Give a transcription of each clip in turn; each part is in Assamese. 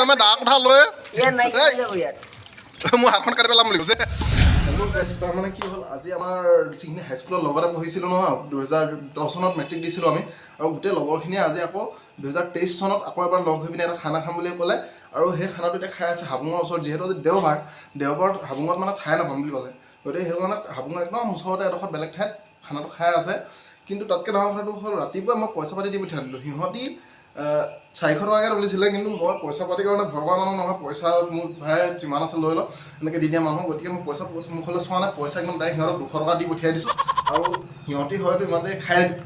গৌতমে দা কথা লৈ ইয়াত নাই ইয়াত মোৰ হাতখন কাটি পেলাম বুলি কৈছে তাৰমানে কি হ'ল আজি আমাৰ যিখিনি হাইস্কুলৰ লগতে পঢ়িছিলোঁ নহয় 2010 চনত মেট্ৰিক দিছিলোঁ আমি আৰু গোটেই লগৰখিনিয়ে আজি আকৌ 2023 চনত আকৌ এবাৰ লগ হৈ পিনে এটা খানা খাম বুলি ক'লে আৰু সেই খানাটো এতিয়া খাই আছে হাবুঙৰ ওচৰত যিহেতু দেওবাৰত হাবুঙত মানে ঠাই নাপাম বুলি ক'লে গতিকে সেইটো কাৰণে হাবুঙৰ একদম ওচৰতে এডোখৰ বেলেগ ঠাইত খানাটো খাই আছে কিন্তু তাতকৈ ডাঙৰ কথাটো হ'ল ৰাতিপুৱা মই পইচা পাতি দি পঠিয়াই দিলোঁ সিহঁতি 400 টকাকৈ তুলিছিলে কিন্তু মই পইচা পাতিৰ কাৰণে ভগৱান মানুহ নহয় পইচা মোৰ ভাই যিমান আছে লৈ লওঁ এনেকৈ দি দিয়া মানুহ গতিকে মই পইচা মুখলৈ চোৱা নাই পইচা একদম ডাইৰেক্ট সিহঁতক 200 টকা দি পঠিয়াই দিছোঁ আৰু সিহঁতি হয়তো ইমান দেৰি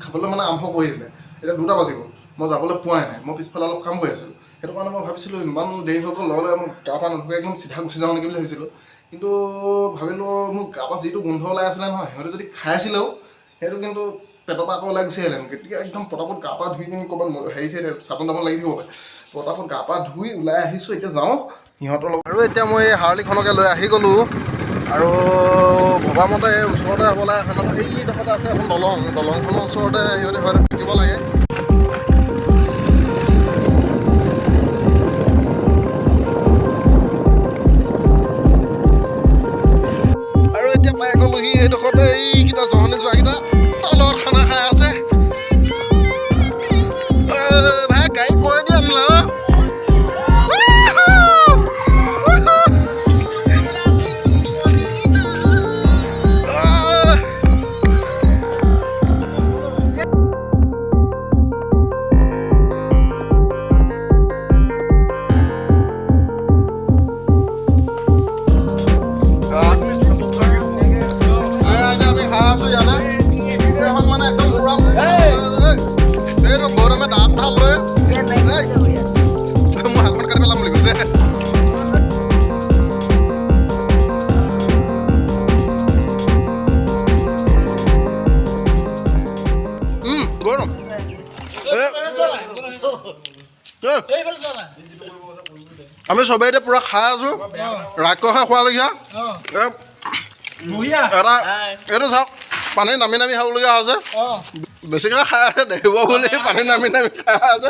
খাবলৈ মানে আৰম্ভ কৰি দিলে এতিয়া 2টা বাজি গ'ল মই যাবলৈ পোৱাই নাই মই পিছফালে অলপ কাম কৰি আছিলোঁ সেইটো কাৰণে মই ভাবিছিলোঁ ইমান দেৰি হৈ গ'ল লৈ মই গা পা নুধুৱাই একদম চিধা গুচি যাওঁ নেকি বুলি ভাবিছিলোঁ কিন্তু ভাবিলোঁ মোৰ গা পা যিটো গোন্ধ ওলাই আছিলে নহয় সিহঁতে যদি খাই আছিলেও সেইটো কিন্তু পেটৰ পৰা আকৌ ওলাই গুচি আহিলে গতিকে একদম পটাপট গা পা ধুই পিনি ক'ৰবাত হেৰি চাই চাবোন তাবোন লাগি থাকিব পাৰে পটাপট গা পা ধুই ওলাই আহিছোঁ এতিয়া যাওঁ সিহঁতৰ লগত আৰু এতিয়া মই এই হাৰ্লিখনকে লৈ আহি গ'লোঁ আৰু ভবামতে ওচৰতে হ'বলৈ এখন এইডোখৰতে আছে এখন দলংখনৰ ওচৰতে সিহঁতে হয়তো থাকিব লাগে আৰু এতিয়া পাই গ'লোহি সেইডোখৰতে এইকেইটা জহনি যোৱাকেইটা তলত খানা খাই আছে ভাই গাড়ী কৈ দিয়া আনিলা আমি সবেই এতিয়া পুৰা খাই আছো ৰাক্ষসে খোৱালগীয়া এটা এইটো চাওক পানী নামি নামি খাবলগীয়া হৈছে বেছিকৈ খাই আছে দেখিব বুলি পানী নামি নামি খাই আছে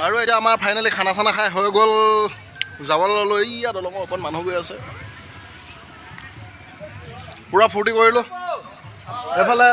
আৰু এতিয়া আমাৰ ফাইনেলি খানা চানা খাই হৈ গ'ল যাবলৈ লৈ ইয়াত দলঙৰ ওপৰত মানুহ গৈ আছে পুৰা ফূৰ্তি কৰিলোঁ এইফালে